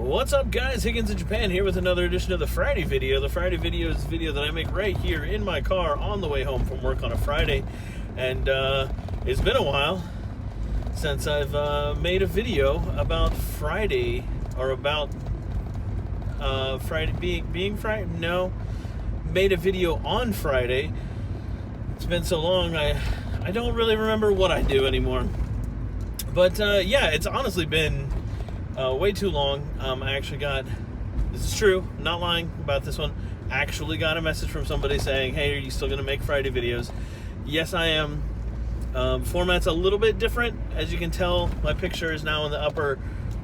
What's up, guys? Higgins in Japan here with another edition of the Friday video. The Friday video is a video that I make right here in my car on the way home from work on a Friday. And it's been a while since I've made a video about Friday, or about Friday being Friday. No, made a video on Friday. It's been so long, I don't really remember what I do anymore. But yeah, it's honestly been way too long. I actually got, this is true, I'm not lying about this one, actually got a message from somebody saying, hey, are you still going to make Friday videos? Yes, I am. Format's a little bit different. As you can tell, my picture is now in the upper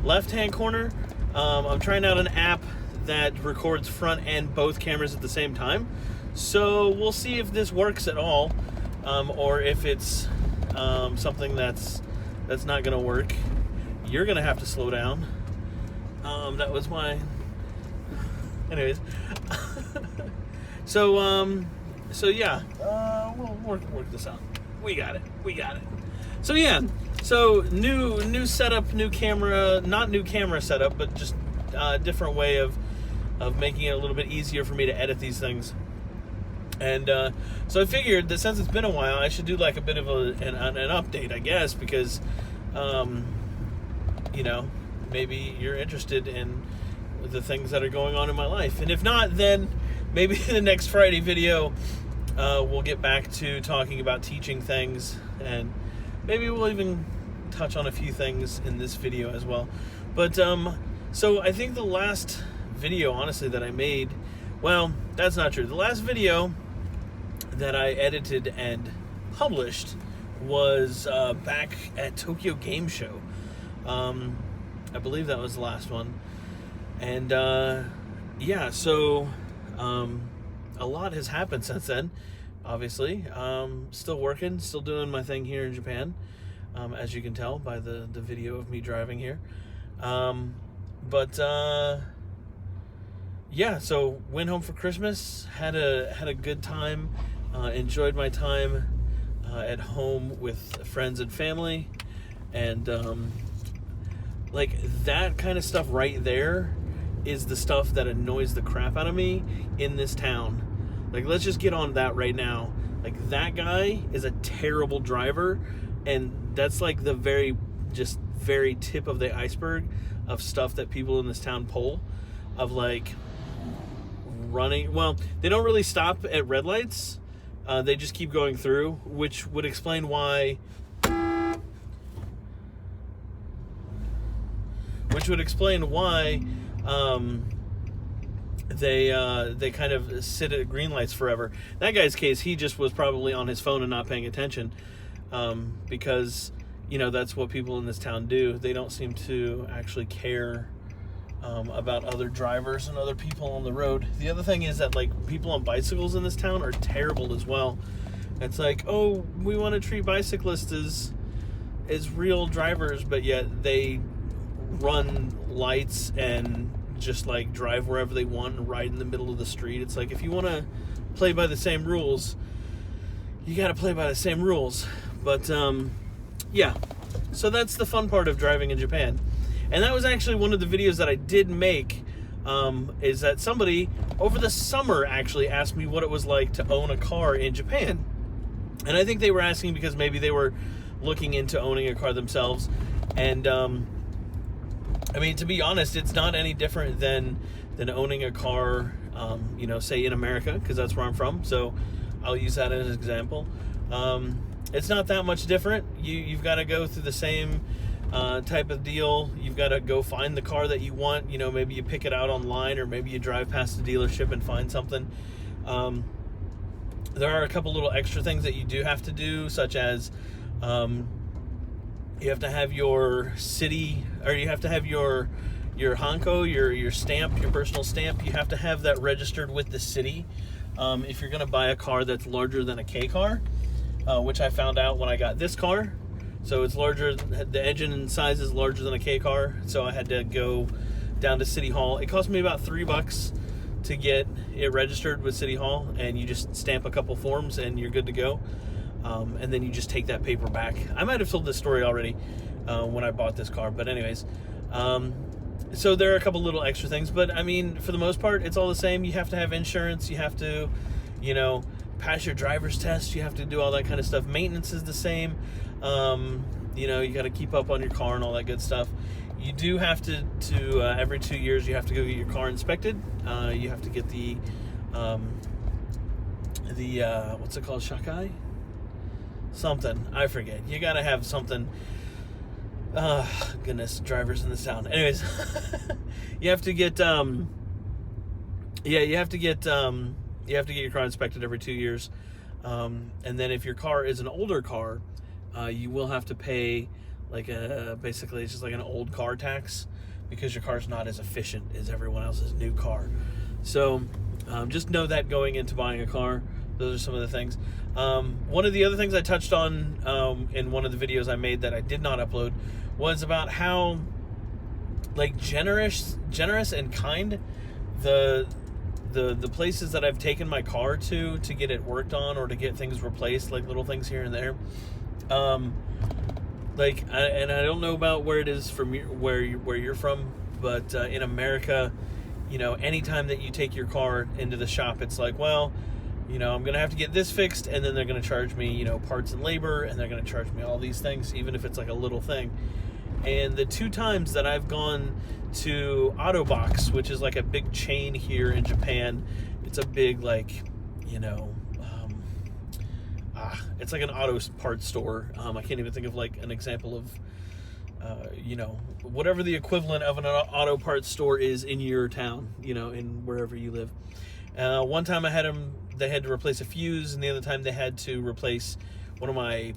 left-hand corner. I'm trying out an app that records front and both cameras at the same time. So we'll see if this works at all, or if it's something that's not going to work. You're going to have to slow down. That was my... Anyways. So yeah. We'll work this out. We got it. So yeah. So new setup, new camera. Not new camera setup, but just a different way of making it a little bit easier for me to edit these things. And so I figured that since it's been a while, I should do like a bit of an update, I guess, because... you know, maybe you're interested in the things that are going on in my life. And if not, then maybe in the next Friday video, we'll get back to talking about teaching things, and maybe we'll even touch on a few things in this video as well. But, so I think the last video, honestly, that I made, well, that's not true. The last video that I edited and published was back at Tokyo Game Show. I believe that was the last one. And yeah, so a lot has happened since then, obviously. Still working, still doing my thing here in Japan, as you can tell by the video of me driving here. But yeah, so went home for Christmas, had a good time, enjoyed my time at home with friends and family, and like that kind of stuff right there is the stuff that annoys the crap out of me in this town. Like, let's just get on that right now. Like, that guy is a terrible driver, and that's like the very tip of the iceberg of stuff that people in this town pull, of like running. Well, they don't really stop at red lights. They just keep going through, which would explain why they kind of sit at green lights forever. That guy's case, he just was probably on his phone and not paying attention, because, you know, that's what people in this town do. They don't seem to actually care about other drivers and other people on the road. The other thing is that, like, people on bicycles in this town are terrible as well. It's like, oh, we want to treat bicyclists as real drivers, but yet they run lights and just like drive wherever they want and ride in the middle of the street. It's like, if you want to play by the same rules, you got to play by the same rules. But yeah, so that's the fun part of driving in Japan. And that was actually one of the videos that I did make, is that somebody over the summer actually asked me what it was like to own a car in Japan. And I think they were asking because maybe they were looking into owning a car themselves. And I mean, to be honest, it's not any different than owning a car, you know, say in America, because that's where I'm from. So I'll use that as an example. It's not that much different. You've got to go through the same type of deal. You've got to go find the car that you want. You know, maybe you pick it out online, or maybe you drive past the dealership and find something. There are a couple little extra things that you do have to do, such as you have to have your city, or you have to have your Hanko, your stamp, your personal stamp. You have to have that registered with the city if you're going to buy a car that's larger than a K car, which I found out when I got this car. So it's larger, the engine size is larger than a K car, so I had to go down to City Hall. It cost me about $3 to get it registered with City Hall, and you just stamp a couple forms and you're good to go. And then you just take that paper back. I might have told this story already when I bought this car, but anyways, So there are a couple little extra things, but I mean, for the most part, it's all the same. You have to have insurance. You have to, pass your driver's test. You have to do all that kind of stuff. Maintenance is the same. You got to keep up on your car and all that good stuff. You do have to every 2 years, you have to go get your car inspected. You have to get the what's it called? Shakai? Something. I forget. You got to have something. Goodness, drivers in the town. Anyways, you have to get you have to get your car inspected every 2 years. And then if your car is an older car, you will have to pay basically it's just like an old car tax, because your car's not as efficient as everyone else's new car. So just know that going into buying a car. Those are some of the things. One of the other things I touched on in one of the videos I made that I did not upload was about how generous and kind the places that I've taken my car to get it worked on or to get things replaced, like little things here and there. And I don't know about where it is from where you're from, but in America, anytime that you take your car into the shop, it's like, well, I'm going to have to get this fixed, and then they're going to charge me, parts and labor, and they're going to charge me all these things, even if it's like a little thing. And the 2 times that I've gone to Autobox, which is like a big chain here in Japan, it's a big it's like an auto parts store. I can't even think of an example of, whatever the equivalent of an auto parts store is in your town, in wherever you live. One time they had to replace a fuse, and the other time they had to replace one of my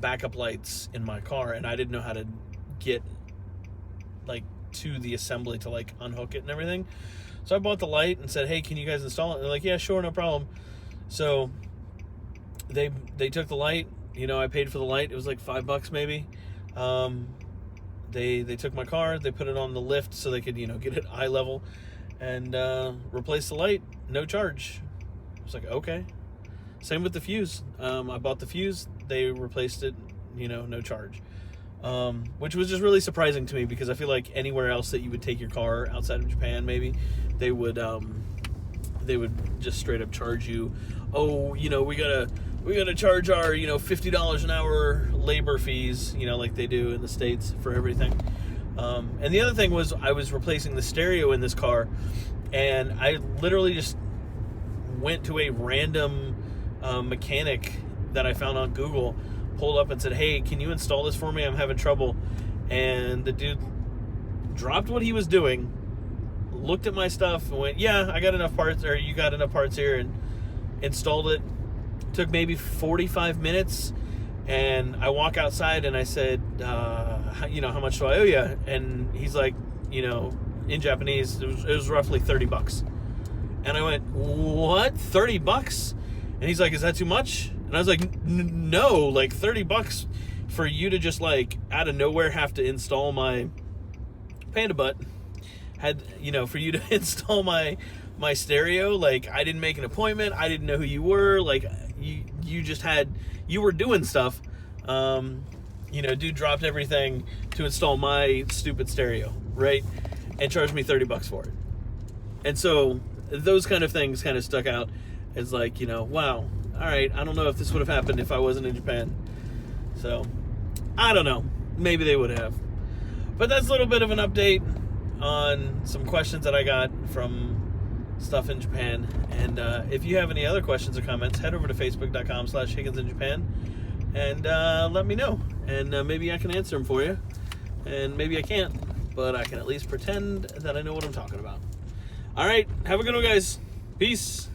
backup lights in my car, and I didn't know how to get to the assembly to unhook it and everything. So I bought the light and said, hey, can you guys install it? And they're like, yeah, sure, no problem. So they took the light. I paid for the light. It was like $5 maybe. They took my car, they put it on the lift so they could get it eye level, and replace the light, no charge. I was like, okay. Same with the fuse. I bought the fuse, they replaced it, no charge. Which was just really surprising to me, because I feel like anywhere else that you would take your car outside of Japan, maybe they would just straight up charge you. Oh, we gotta charge our $50 an hour labor fees, like they do in the States for everything. And the other thing was, I was replacing the stereo in this car, and I literally just went to a random mechanic that I found on Google, pulled up and said, hey, can you install this for me? I'm having trouble. And the dude dropped what he was doing, looked at my stuff, and went, yeah, I got enough parts, or you got enough parts here, and installed it. Took maybe 45 minutes, and I walk outside and I said, how much do I owe you? And he's like, in Japanese, it was roughly $30. And I went, what? $30? And he's like, is that too much? And I was like, no, $30 for you to just out of nowhere have to install my Panda Butt, for you to install my stereo. I didn't make an appointment. I didn't know who you were. You were doing stuff. Dude dropped everything to install my stupid stereo, right? And charged me $30 for it. And so those kind of things kind of stuck out as wow, all right, I don't know if this would have happened if I wasn't in Japan. So I don't know, maybe they would have. But that's a little bit of an update on some questions that I got from stuff in Japan. And if you have any other questions or comments, head over to facebook.com/Higgins in Japan and let me know, and maybe I can answer them for you, and maybe I can't, but I can at least pretend that I know what I'm talking about. All right, have a good one, guys. Peace.